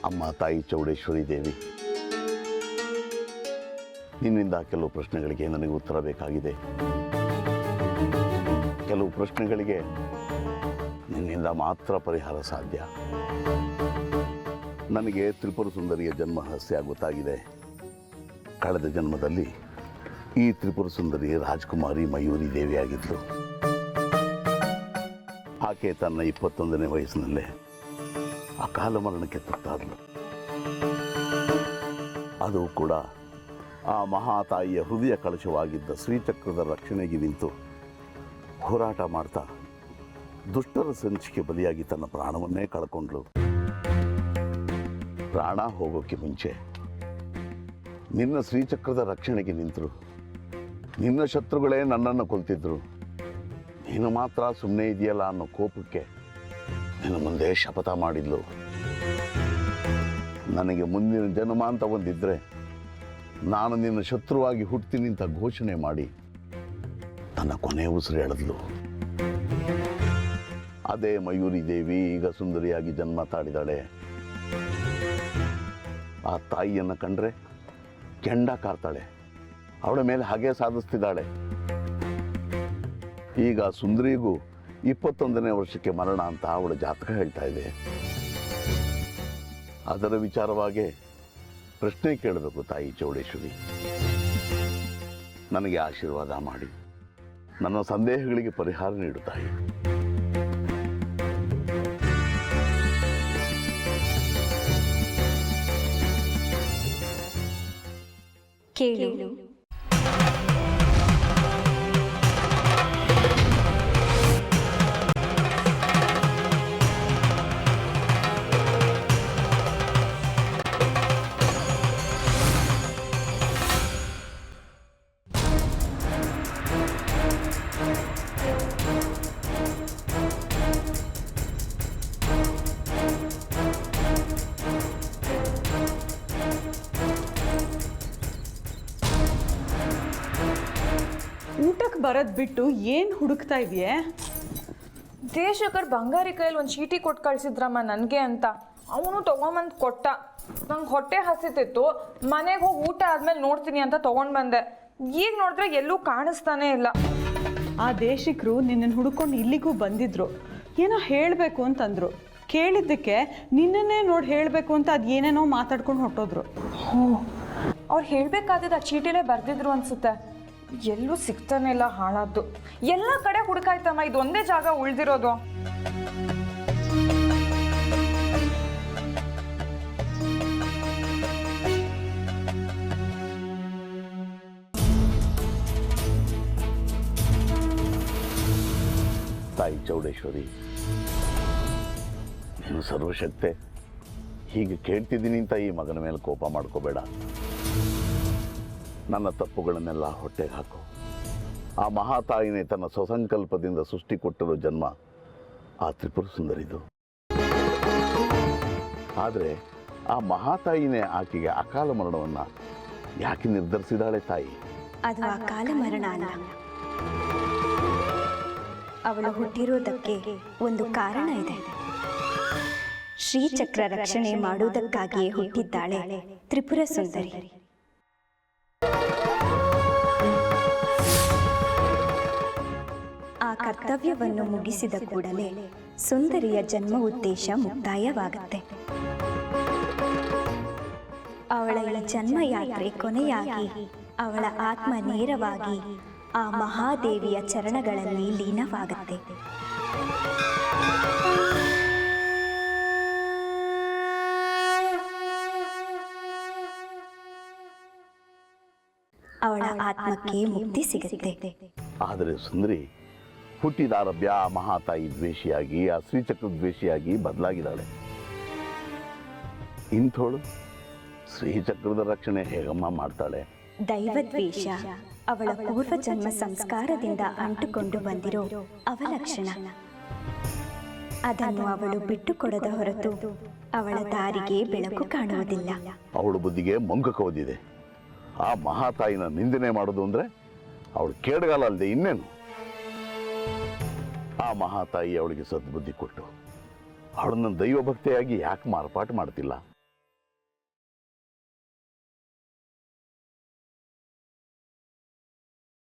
ಅಮ್ಮ ತಾಯಿ ಚೌಡೇಶ್ವರಿ ದೇವಿ, ನಿನ್ನಿಂದ ಕೆಲವು ಪ್ರಶ್ನೆಗಳಿಗೆ ನನಗೆ ಉತ್ತರ ಬೇಕಾಗಿದೆ. ಕೆಲವು ಪ್ರಶ್ನೆಗಳಿಗೆ ನಿನ್ನಿಂದ ಮಾತ್ರ ಪರಿಹಾರ ಸಾಧ್ಯ. ನನಗೆ ತ್ರಿಪುರ ಸುಂದರಿಯ ಜನ್ಮ ರಹಸ್ಯ ಗೊತ್ತಾಗಿದೆ. ಕಳೆದ ಜನ್ಮದಲ್ಲಿ ಈ ತ್ರಿಪುರ ಸುಂದರಿ ರಾಜಕುಮಾರಿ ಮಯೂರಿ ದೇವಿಯಾಗಿದ್ಲು. ಆಕೆ ತನ್ನ 21ನೇ ವಯಸ್ಸಿನಲ್ಲೇ ಅಕಾಲ ಮರಣಕ್ಕೆ ತುತ್ತಾದಳು. ಅದು ಕೂಡ ಆ ಮಹಾತಾಯಿಯ ಹೃದಯ ಕಳಶವಾಗಿದ್ದ ಶ್ರೀಚಕ್ರದ ರಕ್ಷಣೆಗೆ ನಿಂತು ಹೋರಾಟ ಮಾಡ್ತಾ ದುಷ್ಟರ ಸಂಚಿಕೆ ಬಲಿಯಾಗಿ ತನ್ನ ಪ್ರಾಣವನ್ನೇ ಕಳ್ಕೊಂಡ್ಳು. ಪ್ರಾಣ ಹೋಗೋಕ್ಕೆ ಮುಂಚೆ ನಿನ್ನ ಶ್ರೀಚಕ್ರದ ರಕ್ಷಣೆಗೆ ನಿಂತರು. ನಿನ್ನ ಶತ್ರುಗಳೇ ನನ್ನನ್ನು ಕೊಲ್ತಿದ್ರು. ನೀನು ಮಾತ್ರ ಸುಮ್ಮನೆ ಇದೆಯಲ್ಲ ಅನ್ನೋ ಕೋಪಕ್ಕೆ ನಿನ್ನ ಮುಂದೆ ಶಪಥ ಮಾಡಿದ್ಲು. ನನಗೆ ಮುಂದಿನ ಜನ್ಮ ಅಂತ ಒಂದಿದ್ರೆ ನಾನು ನಿನ್ನ ಶತ್ರುವಾಗಿ ಹುಟ್ತೀನಿ ಅಂತ ಘೋಷಣೆ ಮಾಡಿ ತನ್ನ ಕೊನೆ ಉಸಿರು ಎಳೆದ್ಲು. ಅದೇ ಮಯೂರಿ ದೇವಿ ಈಗ ಸುಂದರಿಯಾಗಿ ಜನ್ಮ ತಾಳಿದಾಳೆ. ಆ ತಾಯಿಯನ್ನು ಕಂಡ್ರೆ ಕೆಂಡ ಕಾರ್ತಾಳೆ. ಅವಳ ಮೇಲೆ ಹಾಗೆ ಸಾಧಿಸ್ತಿದ್ದಾಳೆ. ಈಗ ಸುಂದರಿಗೂ 21ನೇ ವರ್ಷಕ್ಕೆ ಮರಣ ಅಂತ ಅವಳ ಜಾತಕ ಹೇಳ್ತಾ ಇದೆ. ಅದರ ವಿಚಾರವಾಗಿ ಪ್ರಶ್ನೆ ಕೇಳಬೇಕು ತಾಯಿ ಚೌಡೇಶ್ವರಿ. ನನಗೆ ಆಶೀರ್ವಾದ ಮಾಡಿ ನನ್ನ ಸಂದೇಹಗಳಿಗೆ ಪರಿಹಾರ ನೀಡು ತಾಯಿ. ಕೇಳು. ಊಟಕ್ಕೆ ಬರೋದು ಬಿಟ್ಟು ಏನು ಹುಡುಕ್ತಾ ಇದೆಯೇ? ದೇಶಕರ್ ಬಂಗಾರಿ ಕೈಯಲ್ಲಿ ಒಂದು ಚೀಟಿ ಕೊಟ್ಟು ಕಳಿಸಿದ್ರಮ್ಮ ನನಗೆ ಅಂತ. ಅವನು ತೊಗೊಂಬಂದು ಕೊಟ್ಟ. ನಂಗೆ ಹೊಟ್ಟೆ ಹಸಿತಿತ್ತು. ಮನೆಗೆ ಹೋಗಿ ಊಟ ಆದ್ಮೇಲೆ ನೋಡ್ತೀನಿ ಅಂತ ತೊಗೊಂಡು ಬಂದೆ. ಈಗ ನೋಡಿದ್ರೆ ಎಲ್ಲೂ ಕಾಣಿಸ್ತಾನೆ ಇಲ್ಲ. ಆ ದೇಶಿಕರು ನಿನ್ನನ್ನು ಹುಡ್ಕೊಂಡು ಇಲ್ಲಿಗೂ ಬಂದಿದ್ರು. ಏನೋ ಹೇಳಬೇಕು ಅಂತಂದ್ರು. ಕೇಳಿದ್ದಕ್ಕೆ ನಿನ್ನನ್ನೇ ನೋಡಿ ಹೇಳಬೇಕು ಅಂತ ಅದು ಏನೇನೋ ಮಾತಾಡ್ಕೊಂಡು ಹೊಟ್ಟೋದ್ರು. ಅವ್ರು ಹೇಳಬೇಕಾದಿದ್ದು ಆ ಚೀಟಿಲೇ ಬರೆದಿದ್ರು ಅನ್ಸುತ್ತೆ. ಎಲ್ಲೂ ಸಿಗ್ತಾನೆ ಇಲ್ಲ. ಹಾಳಾದ್ದು ಎಲ್ಲ ಕಡೆ ಹುಡುಕಾಯ್ತಮ್ಮ. ಇದು ಒಂದೇ ಜಾಗ ಉಳಿದಿರೋದು. ತಾಯಿ ಚೌಡೇಶ್ವರಿ, ನೀನು ಸರ್ವಶಕ್ತೆ. ಹೀಗೆ ಕೇಳ್ತಿದ್ದೀನಿ ಅಂತ ಈ ಮಗನ ಮೇಲೆ ಕೋಪ ಮಾಡ್ಕೋಬೇಡ. ನನ್ನ ತಪ್ಪುಗಳನ್ನೆಲ್ಲ ಹೊಟ್ಟೆಗೆ ಹಾಕು. ಆ ಮಹಾತಾಯಿನೇ ತನ್ನ ಸ್ವಸಂಕಲ್ಪದಿಂದ ಸೃಷ್ಟಿ ಕೊಟ್ಟಿರೋ ಜನ್ಮ ಆ ತ್ರಿಪುರ ಸುಂದರಿದು. ಆದರೆ ಆ ಮಹಾತಾಯಿನೇ ಆಕೆಗೆ ಅಕಾಲ ಮರಣವನ್ನು ಯಾಕೆ ನಿರ್ಧರಿಸಿದಾಳೆ ತಾಯಿ? ಅದು ಅಕಾಲ ಮರಣ ಅಲ್ಲ. ಅವಳು ಹುಟ್ಟಿರೋದಕ್ಕೆ ಒಂದು ಕಾರಣ ಇದೆ. ಶ್ರೀಚಕ್ರ ರಕ್ಷಣೆ ಮಾಡುವುದಕ್ಕಾಗಿಯೇ ಹುಟ್ಟಿದ್ದಾಳೆ ತ್ರಿಪುರ ಸುಂದರಿ. ಆ ಕರ್ತವ್ಯವನ್ನು ಮುಗಿಸಿದ ಕೂಡಲೇ ಸುಂದರಿಯ ಜನ್ಮ ಉದ್ದೇಶ ಮುಕ್ತಾಯವಾಗುತ್ತೆ. ಅವಳ ಈ ಜನ್ಮ ಯಾತ್ರೆ ಕೊನೆಯಾಗಿ ಅವಳ ಆತ್ಮ ನೇರವಾಗಿ ಆ ಮಹಾದೇವಿಯ ಚರಣಗಳಲ್ಲಿ ಲೀನವಾಗುತ್ತೆ. ಅವಳ ಆತ್ಮಕ್ಕೆ ಮುಕ್ತಿ ಸಿಗುತ್ತೆ. ಆದರೆ ಸುಂದರಿ ಹುಟ್ಟಿದಾರಭ್ಯ ಆ ಮಹಾತಾಯಿ ದ್ವೇಷಿಯಾಗಿ, ಆ ಶ್ರೀಚಕ್ರ ದ್ವೇಷಿಯಾಗಿ ಬದಲಾಗಿದ್ದಾಳೆ. ಇಂಥೋಳು ಶ್ರೀಚಕ್ರದ ರಕ್ಷಣೆ ಹೇಗಮ್ಮ ಮಾಡ್ತಾಳೆ? ದೈವದ್ವೇಷ ಅವಳ ಪೂರ್ವಜನ್ಮ ಸಂಸ್ಕಾರದಿಂದ ಅಂಟುಕೊಂಡು ಬಂದಿರೋ ಅವಲಕ್ಷಣ. ಅದನ್ನು ಅವಳು ಬಿಟ್ಟುಕೊಡದ ಹೊರತು ಅವಳ ದಾರಿಗೆ ಬೆಳಕು ಕಾಣುವುದಿಲ್ಲ. ಅವಳ ಬುದ್ಧಿಗೆ ಮಂಕ ಕವದಿದೆ. ಆ ಮಹಾತಾಯಿನ ನಿಂದನೆ ಮಾಡೋದು ಅಂದರೆ ಅವಳು ಕೇಡಗಾಲ ಅಲ್ಲದೆ ಇನ್ನೇನು? ಆ ಮಹಾತಾಯಿ ಅವಳಿಗೆ ಸದ್ಬುದ್ಧಿ ಕೊಟ್ಟು ಅವಳನ್ನು ದೈವಭಕ್ತಿಯಾಗಿ ಯಾಕೆ ಮಾರ್ಪಾಟು ಮಾಡ್ತಿಲ್ಲ?